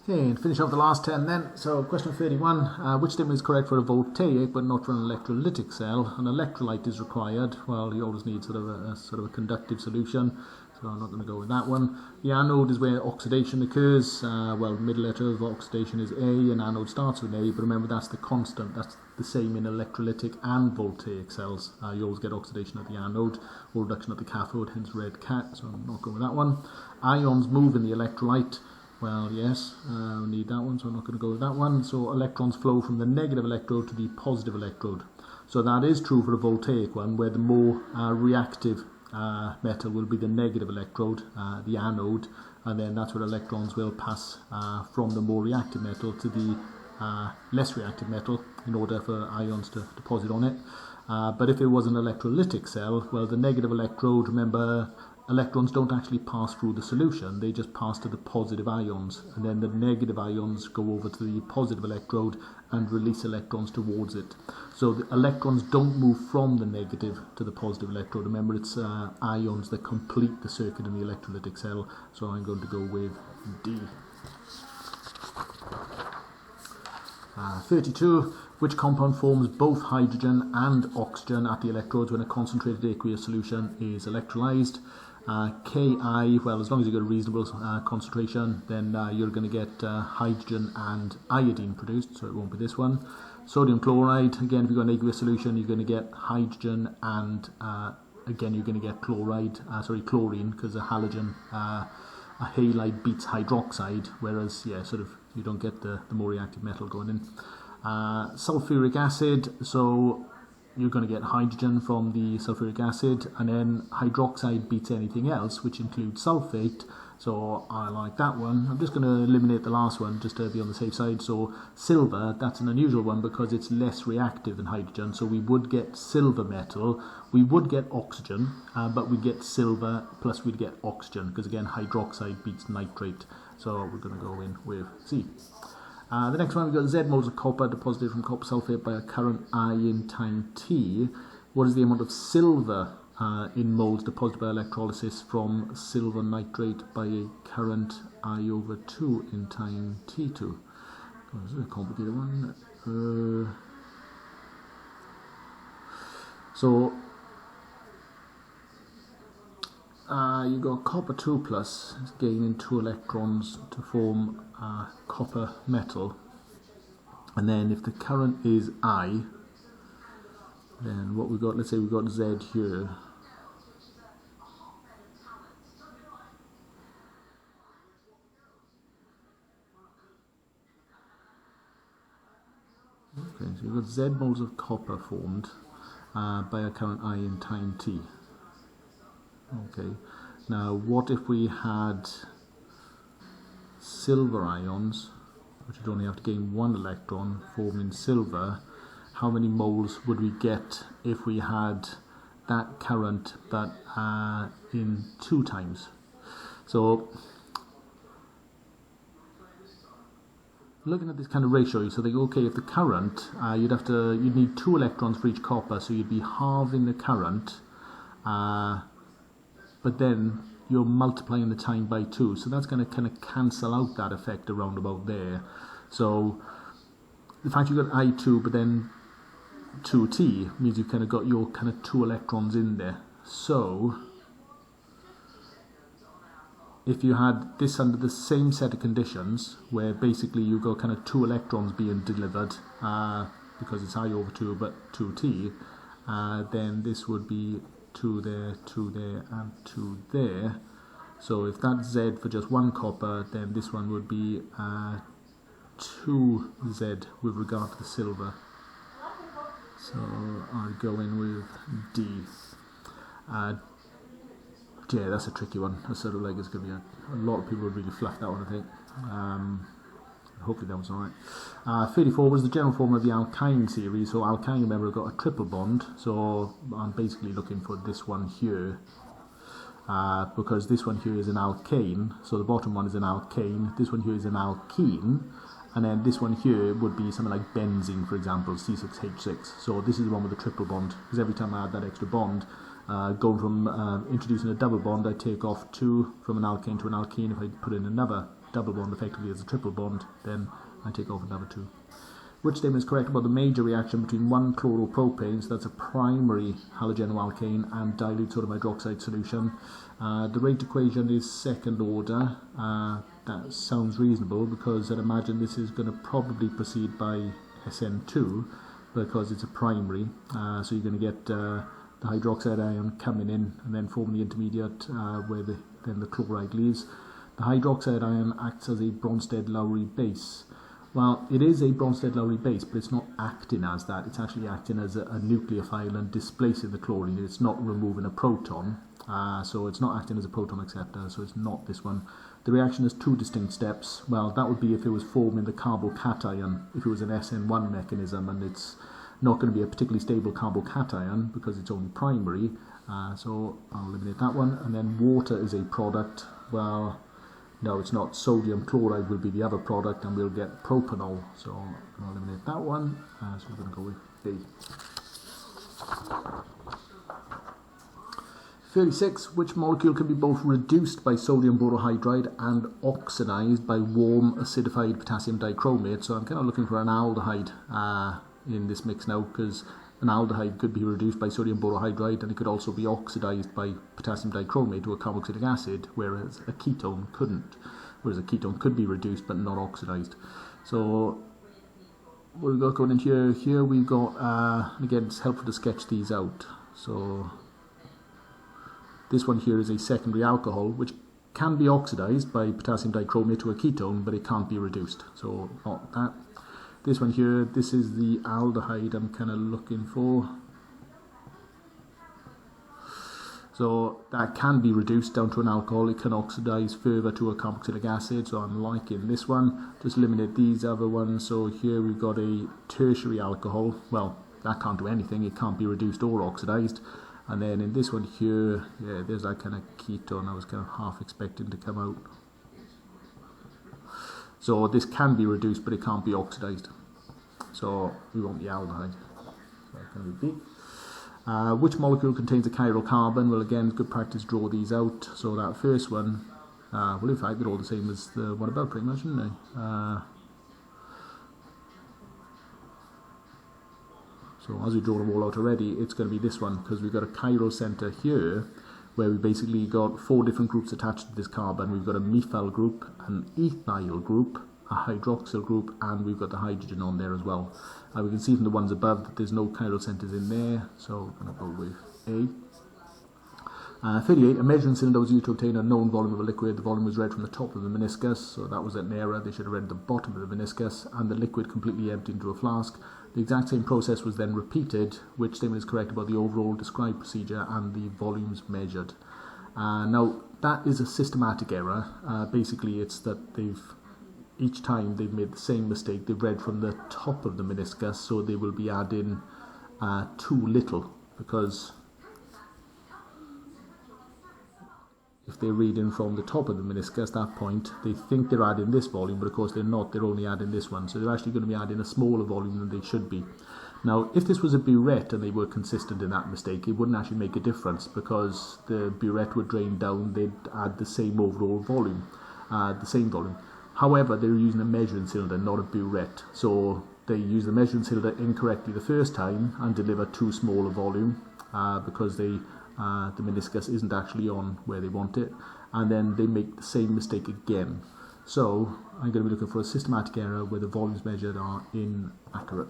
Okay, and finish off the last 10 then. So question 31, which statement is correct for a voltaic but not for an electrolytic cell? An electrolyte is required. Well, you always need sort of a conductive solution, so I'm not going to go with that one. The anode is where oxidation occurs. Well, middle letter of oxidation is A, and anode starts with A, but remember that's the constant. That's the same in electrolytic and voltaic cells. You always get oxidation at the anode or reduction at the cathode, hence red cat, so I'm not going with that one. Ions move in the electrolyte. Well, yes, we need that one, so I'm not going to go with that one. So electrons flow from the negative electrode to the positive electrode. So that is true for a voltaic one, where the more reactive metal will be the negative electrode, the anode, and then that's where electrons will pass from the more reactive metal to the less reactive metal in order for ions to deposit on it. But if it was an electrolytic cell, well, the negative electrode, remember, electrons don't actually pass through the solution, they just pass to the positive ions, and then the negative ions go over to the positive electrode and release electrons towards it. So the electrons don't move from the negative to the positive electrode. Remember, it's ions that complete the circuit in the electrolytic cell, so I'm going to go with D. 32. Which compound forms both hydrogen and oxygen at the electrodes when a concentrated aqueous solution is electrolyzed? Ki, well, as long as you get a reasonable concentration, then you're going to get hydrogen and iodine produced, so it won't be this one. Sodium chloride, again, if you've got an aqueous solution, you're going to get hydrogen and again you're going to get chlorine, because a halogen, a halide beats hydroxide, whereas you don't get the more reactive metal going in. Sulfuric acid, so you're going to get hydrogen from the sulfuric acid, and then hydroxide beats anything else, which includes sulfate, so I like that one. I'm just going to eliminate the last one just to be on the safe side. So silver, that's an unusual one because it's less reactive than hydrogen, so we would get silver metal, we would get oxygen, but we'd get silver plus we'd get oxygen, because again hydroxide beats nitrate, so we're going to go in with C. The next one, we've got Z moles of copper deposited from copper sulfate by a current I in time t. What is the amount of silver in moles deposited by electrolysis from silver nitrate by a current I over 2 in time t2? Oh, this is a complicated one. You've got copper 2 plus, it's gaining 2 electrons to form copper metal, and then if the current is I, then what we've got, let's say we've got Z here, okay, so you've got Z moles of copper formed by a current I in time t. Okay, now what if we had silver ions, which would only have to gain 1 electron, forming silver? How many moles would we get if we had that current but in 2 times? So looking at this kind of ratio, so they go, okay, if the current, you'd need 2 electrons for each copper, so you'd be halving the current, but then you're multiplying the time by 2, so that's going to kind of cancel out that effect around about there. So the fact you've got I2 but then 2T means you've kind of got your kind of 2 electrons in there. So if you had this under the same set of conditions, where basically you've got kind of 2 electrons being delivered because it's I over 2 but 2T, then this would be 2 there, 2 there, and 2 there. So if that's Z for just 1 copper, then this one would be 2Z with regard to the silver. So I'll go in with D. Yeah, that's a tricky one. That's sort of like, it's going to be a lot of people would really fluff that one, I think. Hopefully that was alright. 34 was the general form of the alkyne series. So alkyne, remember, have got a triple bond. So I'm basically looking for this one here. Because this one here is an alkane. So the bottom one is an alkane. This one here is an alkene. And then this one here would be something like benzene, for example, C6H6. So this is the one with the triple bond. Because every time I add that extra bond, going from introducing a double bond, I take off 2 from an alkane to an alkene. If I put in another double bond effectively as a triple bond, then I take off another 2. Which statement is correct about the major reaction between 1-chloropropane, so that's a primary halogenoalkane, and dilute sodium hydroxide solution? The rate equation is second order. That sounds reasonable because I'd imagine this is going to probably proceed by SN2 because it's a primary. So you're going to get the hydroxide ion coming in and then forming the intermediate where then the chloride leaves. The hydroxide ion acts as a Bronsted-Lowry base. Well, it is a Bronsted-Lowry base, but it's not acting as that. It's actually acting as a nucleophile and displacing the chlorine. It's not removing a proton, so it's not acting as a proton acceptor, so it's not this one. The reaction has 2 distinct steps. Well, that would be if it was forming the carbocation, if it was an SN1 mechanism, and it's not going to be a particularly stable carbocation because it's only primary, so I'll eliminate that one. And then water is a product. Well, no, it's not. Sodium chloride will be the other product, and we'll get propanol. So I'll eliminate that one. So we're going to go with A. 36. Which molecule can be both reduced by sodium borohydride and oxidized by warm acidified potassium dichromate? So I'm kind of looking for an aldehyde in this mix now, because an aldehyde could be reduced by sodium borohydride and it could also be oxidized by potassium dichromate to a carboxylic acid, whereas a ketone couldn't. Whereas a ketone could be reduced but not oxidized. So what we've got going in here we've got, again, it's helpful to sketch these out. So this one here is a secondary alcohol which can be oxidized by potassium dichromate to a ketone, but it can't be reduced. So not that. This one here, this is the aldehyde I'm kind of looking for. So that can be reduced down to an alcohol. It can oxidize further to a carboxylic acid, so I'm liking this one. Just eliminate these other ones. So here we've got a tertiary alcohol. Well, that can't do anything. It can't be reduced or oxidized. And then in this one here, yeah, there's that kind of ketone I was kind of half expecting to come out. So this can be reduced, but it can't be oxidized. So we want the aldehyde. So that can be B. Which molecule contains a chiral carbon? Well, again, good practice, draw these out. So that first one, well, in fact, they're all the same as the one above, pretty much, isn't they? So as we draw them all out already, it's going to be this one, because we've got a chiral center here, where we basically got 4 different groups attached to this carbon. We've got a methyl group, an ethyl group, a hydroxyl group, and we've got the hydrogen on there as well. We can see from the ones above that there's no chiral centers in there, so I'm going to go with A. 38. A measuring cylinder was used to obtain a known volume of a liquid. The volume was read from the top of the meniscus, so that was an error. They should have read the bottom of the meniscus, and the liquid completely emptied into a flask. The exact same process was then repeated. Which statement is correct about the overall described procedure and the volumes measured? Now, that is a systematic error. Basically, it's that each time they've made the same mistake. They've read from the top of the meniscus, so they will be adding too little, because if they're reading from the top of the meniscus, at that point, they think they're adding this volume, but of course they're not. They're only adding this one. So they're actually going to be adding a smaller volume than they should be. Now, if this was a burette and they were consistent in that mistake, it wouldn't actually make a difference, because the burette would drain down, they'd add the same overall volume, the same volume. However, they're using a measuring cylinder, not a burette. So they use the measuring cylinder incorrectly the first time and deliver too small a volume, because the meniscus isn't actually on where they want it, and then they make the same mistake again. So I'm going to be looking for a systematic error where the volumes measured are inaccurate.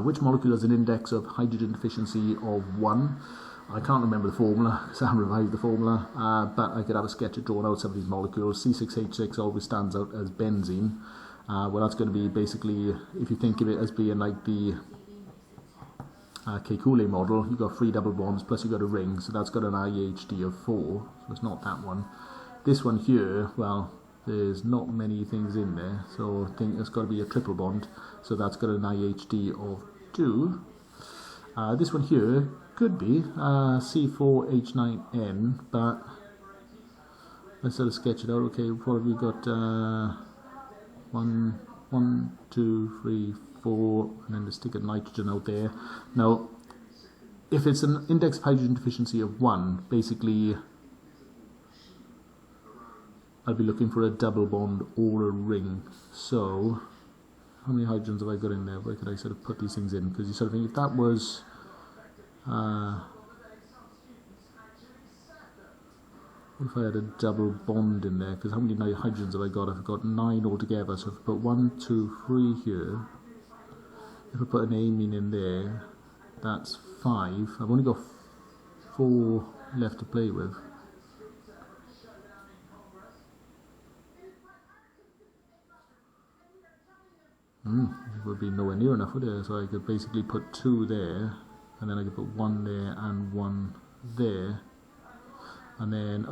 Which molecule has an index of hydrogen deficiency of 1? I can't remember the formula because I haven't revised the formula, but I could have a sketch of drawing out some of these molecules. C6H6 always stands out as benzene. Well, that's going to be basically, if you think of it as being like the Kekulé model, you've got 3 double bonds plus you've got a ring, so that's got an IHD of 4, so it's not that one. This one here, well, there's not many things in there, so I think it's got to be a triple bond, so that's got an IHD of 2. This one here could be C4H9N, but let's sort of sketch it out. Okay, what have we got? 1, 2, 3, 4, and then let's stick a nitrogen out there. Now, if it's an index of hydrogen deficiency of 1, basically I'll be looking for a double bond or a ring. So, how many hydrogens have I got in there? Where could I sort of put these things in? Because you sort of think if that was... what if I had a double bond in there? Because how many hydrogens have I got? I've got 9 altogether. So if I put 1, 2, 3 here, if I put an amine in there, that's 5. I've only got 4 left to play with. It would be nowhere near enough, would it? So I could basically put 2 there, and then I could put 1 there and 1 there. And then,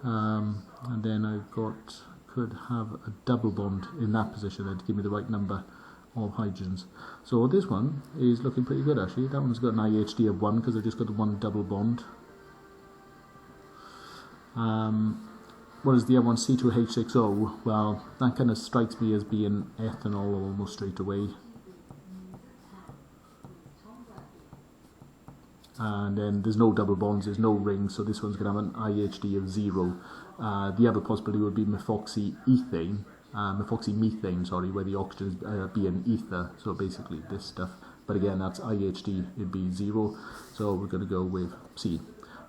and then I've got, could have a double bond in that position then to give me the right number of hydrogens. So this one is looking pretty good actually. That one's got an IHD of 1 because I've just got the 1 double bond. Whereas the other one, C2H6O, well, that kind of strikes me as being ethanol almost straight away. And then there's no double bonds, there's no rings, so this one's going to have an IHD of 0. The other possibility would be methoxymethane, where the oxygen be an ether, so basically this stuff. But again, that's IHD, it'd be 0, so we're going to go with C.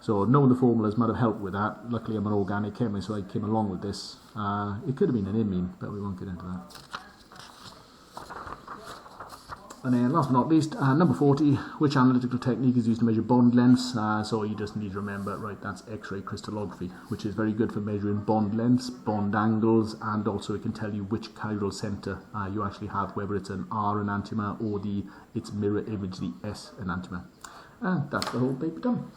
So knowing the formulas might have helped with that. Luckily I'm an organic chemist, so I came along with this. It could have been an imine, but we won't get into that. And then last but not least, number 40, which analytical technique is used to measure bond lengths? So you just need to remember, right, that's X-ray crystallography, which is very good for measuring bond lengths, bond angles, and also it can tell you which chiral center you actually have, whether it's an R enantiomer or its mirror image, the S enantiomer. And that's the whole paper done.